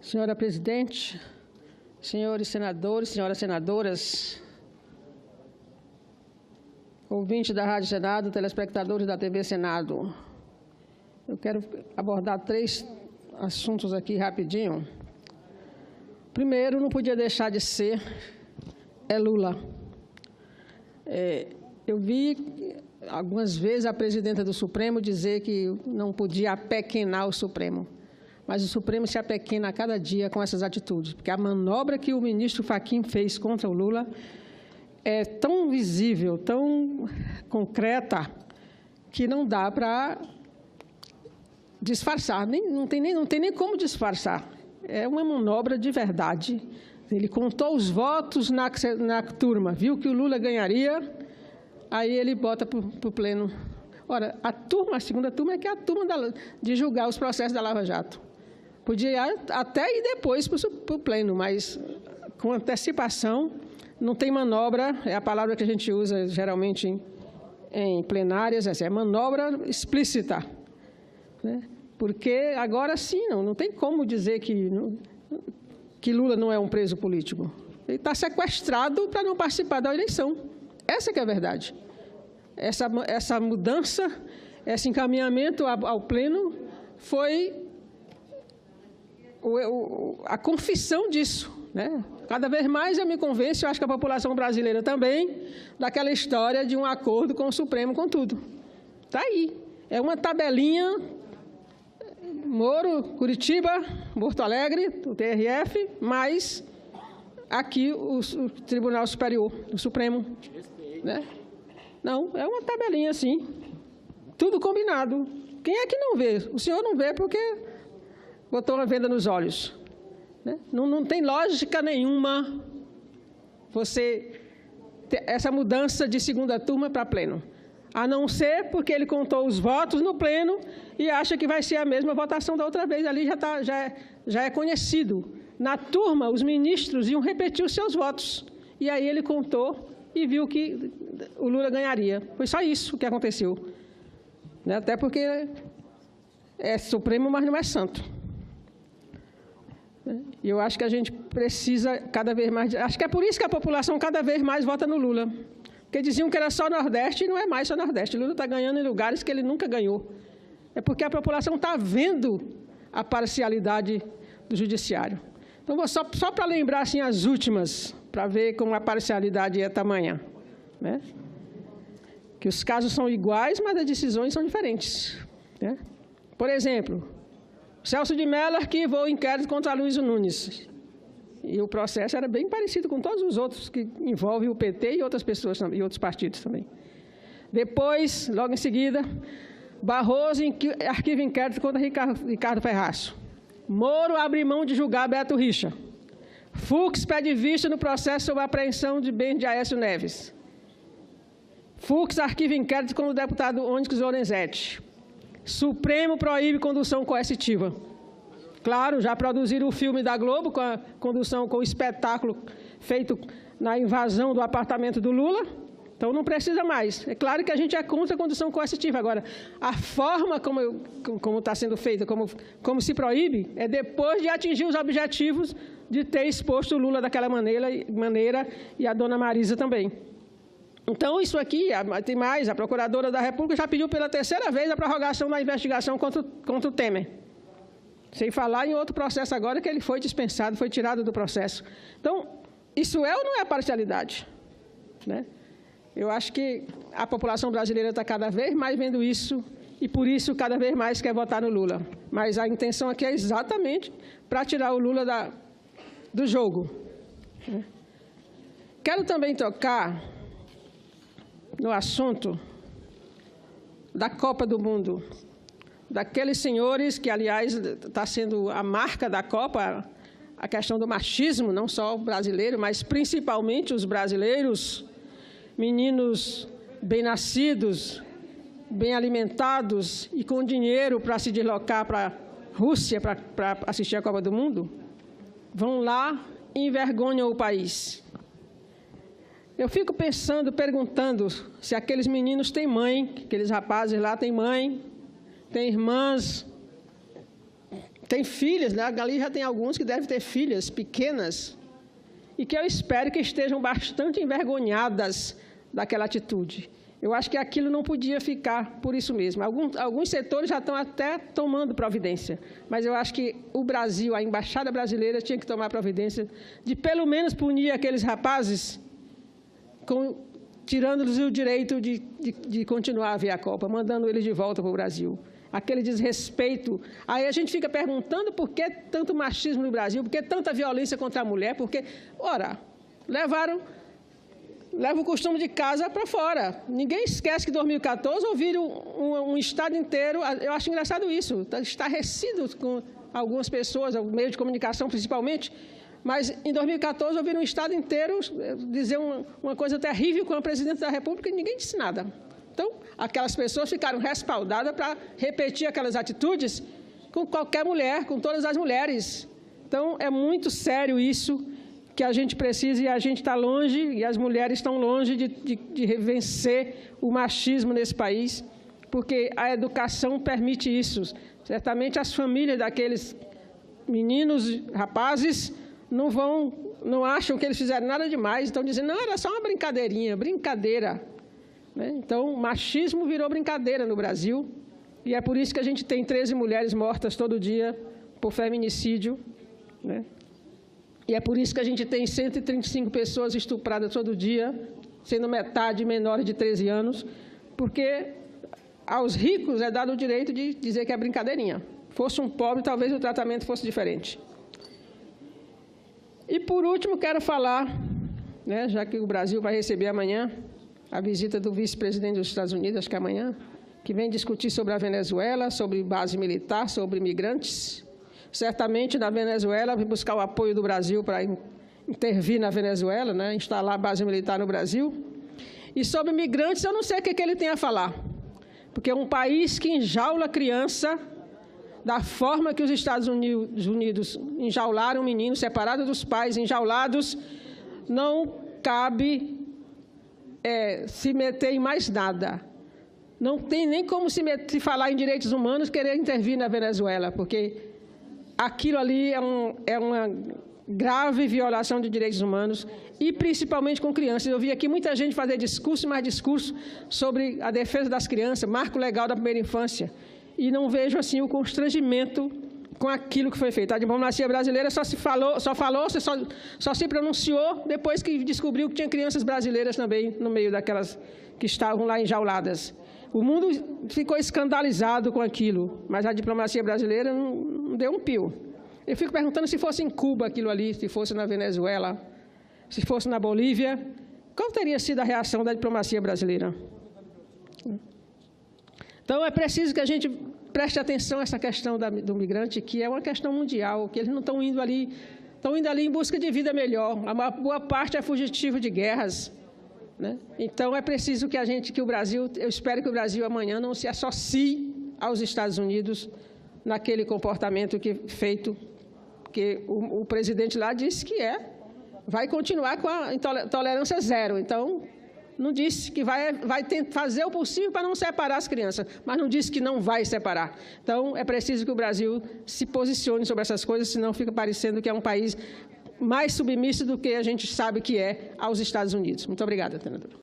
Senhora Presidente, senhores senadores, senhoras senadoras, ouvintes da Rádio Senado, telespectadores da TV Senado, eu quero abordar 3 assuntos aqui rapidinho. Primeiro, não podia deixar de ser, Lula. Eu vi algumas vezes a presidenta do Supremo dizer que não podia apequenar o Supremo. Mas o Supremo se apequena a cada dia com essas atitudes, porque a manobra que o ministro Fachin fez contra o Lula é tão visível, tão concreta, que não dá para disfarçar, não tem nem como disfarçar. É uma manobra de verdade. Ele contou os votos na turma, viu que o Lula ganharia, aí ele bota para o pleno. Ora, a segunda turma é que é a turma de julgar os processos da Lava Jato. Podia até ir depois para o pleno, mas com antecipação, não tem manobra, é a palavra que a gente usa geralmente em plenárias, é manobra explícita. Né? Porque agora sim, não tem como dizer que Lula não é um preso político. Ele está sequestrado para não participar da eleição. Essa que é a verdade. Essa mudança, esse encaminhamento ao pleno foi a confissão disso. Né? Cada vez mais eu me convenço, eu acho que a população brasileira também, daquela história de um acordo com o Supremo, com tudo. Está aí. É uma tabelinha, Moro, Curitiba, Porto Alegre, o TRF, mais aqui o Tribunal Superior, o Supremo. Né? Não, é uma tabelinha assim, tudo combinado. Quem é que não vê? O senhor não vê porque botou uma venda nos olhos. Né? Não tem lógica nenhuma essa mudança de segunda turma para pleno. A não ser porque ele contou os votos no pleno e acha que vai ser a mesma votação da outra vez. Ali já é conhecido. Na turma, os ministros iam repetir os seus votos. E aí ele contou e viu que o Lula ganharia. Foi só isso que aconteceu. Né? Até porque é Supremo, mas não é santo. E eu acho que a gente precisa cada vez mais... Acho que é por isso que a população cada vez mais vota no Lula. Porque diziam que era só Nordeste e não é mais só Nordeste. O Lula está ganhando em lugares que ele nunca ganhou. É porque a população está vendo a parcialidade do Judiciário. Então, vou só para lembrar assim, as últimas, para ver como a parcialidade é tamanha. Né? Que os casos são iguais, mas as decisões são diferentes. Né? Por exemplo, Celso de Mello arquivou o inquérito contra Luiz Nunes. E o processo era bem parecido com todos os outros que envolvem o PT e outras pessoas e outros partidos também. Depois, logo em seguida, Barroso arquiva inquérito contra Ricardo Ferraz. Moro abre mão de julgar Beto Richa. Fux pede vista no processo sobre a apreensão de bens de Aécio Neves. Fux arquiva inquérito contra o deputado Onyx Lorenzetti. Supremo proíbe condução coercitiva. Claro, já produziram o filme da Globo com a condução, com o espetáculo feito na invasão do apartamento do Lula. Então, não precisa mais. É claro que a gente é contra a condução coercitiva. Agora, a forma como está sendo feita, como se proíbe, é depois de atingir os objetivos de ter exposto o Lula daquela maneira e a dona Marisa também. Então, isso aqui, tem mais, a Procuradora da República já pediu pela 3ª vez a prorrogação da investigação contra o Temer. Sem falar em outro processo agora que ele foi dispensado, foi tirado do processo. Então, isso é ou não é parcialidade? Né? Eu acho que a população brasileira está cada vez mais vendo isso e, por isso, cada vez mais quer votar no Lula. Mas a intenção aqui é exatamente para tirar o Lula do jogo. Né? Quero também tocar no assunto da Copa do Mundo. Daqueles senhores que, aliás, está sendo a marca da Copa, a questão do machismo, não só o brasileiro, mas principalmente os brasileiros, meninos bem-nascidos, bem alimentados e com dinheiro para se deslocar para a Rússia para assistir a Copa do Mundo, vão lá e envergonham o país. Eu fico perguntando se aqueles meninos têm mãe, aqueles rapazes lá têm mãe, tem irmãs, tem filhas, né? Ali já tem alguns que devem ter filhas pequenas, e que eu espero que estejam bastante envergonhadas daquela atitude. Eu acho que aquilo não podia ficar por isso mesmo. Alguns setores já estão até tomando providência, mas eu acho que o Brasil, a Embaixada Brasileira, tinha que tomar providência de, pelo menos, punir aqueles rapazes, tirando-lhes o direito de continuar a ver a Copa, mandando eles de volta para o Brasil. Aquele desrespeito. Aí a gente fica perguntando por que tanto machismo no Brasil, por que tanta violência contra a mulher, porque, ora, levam o costume de casa para fora. Ninguém esquece que em 2014 ouviram um estado inteiro, eu acho engraçado isso, está estarrecido com algumas pessoas, meios de comunicação principalmente, mas em 2014 ouviram um estado inteiro dizer uma coisa terrível com a presidente da República e ninguém disse nada. Então, aquelas pessoas ficaram respaldadas para repetir aquelas atitudes com qualquer mulher, com todas as mulheres. Então, é muito sério isso que a gente precisa, e a gente está longe, e as mulheres estão longe de vencer o machismo nesse país, porque a educação permite isso. Certamente as famílias daqueles meninos, rapazes, não acham que eles fizeram nada demais, estão dizendo, não, era só uma brincadeirinha, brincadeira. Então, o machismo virou brincadeira no Brasil, e é por isso que a gente tem 13 mulheres mortas todo dia por feminicídio, né? E é por isso que a gente tem 135 pessoas estupradas todo dia, sendo metade menores de 13 anos, porque aos ricos é dado o direito de dizer que é brincadeirinha. Fosse um pobre, talvez o tratamento fosse diferente. E, por último, quero falar, né, já que o Brasil vai receber amanhã a visita do vice-presidente dos Estados Unidos, acho que é amanhã, que vem discutir sobre a Venezuela, sobre base militar, sobre imigrantes. Certamente, na Venezuela, vai buscar o apoio do Brasil para intervir na Venezuela, né, instalar base militar no Brasil. E sobre imigrantes, eu não sei o que ele tem a falar, porque é um país que enjaula criança da forma que os Estados Unidos enjaularam meninos, separados dos pais, enjaulados, não cabe se meter em mais nada. Não tem nem como se falar em direitos humanos, querer intervir na Venezuela, porque aquilo ali é uma grave violação de direitos humanos, e principalmente com crianças. Eu vi aqui muita gente fazer discurso e mais discurso sobre a defesa das crianças, marco legal da primeira infância, e não vejo assim o constrangimento com aquilo que foi feito. A diplomacia brasileira só se pronunciou depois que descobriu que tinha crianças brasileiras também no meio daquelas que estavam lá enjauladas. O mundo ficou escandalizado com aquilo, mas a diplomacia brasileira não deu um pio. Eu fico perguntando se fosse em Cuba aquilo ali, se fosse na Venezuela, se fosse na Bolívia, qual teria sido a reação da diplomacia brasileira? Então, é preciso que a gente preste atenção a essa questão do migrante, que é uma questão mundial, que eles não estão indo ali em busca de vida melhor. A boa parte é fugitivo de guerras, né? Então, é preciso que o Brasil, eu espero que o Brasil amanhã não se associe aos Estados Unidos naquele comportamento feito, que o presidente lá disse que vai continuar com a tolerância zero. Então, não disse que vai fazer o possível para não separar as crianças, mas não disse que não vai separar. Então, é preciso que o Brasil se posicione sobre essas coisas, senão fica parecendo que é um país mais submisso do que a gente sabe que é aos Estados Unidos. Muito obrigada, senadora.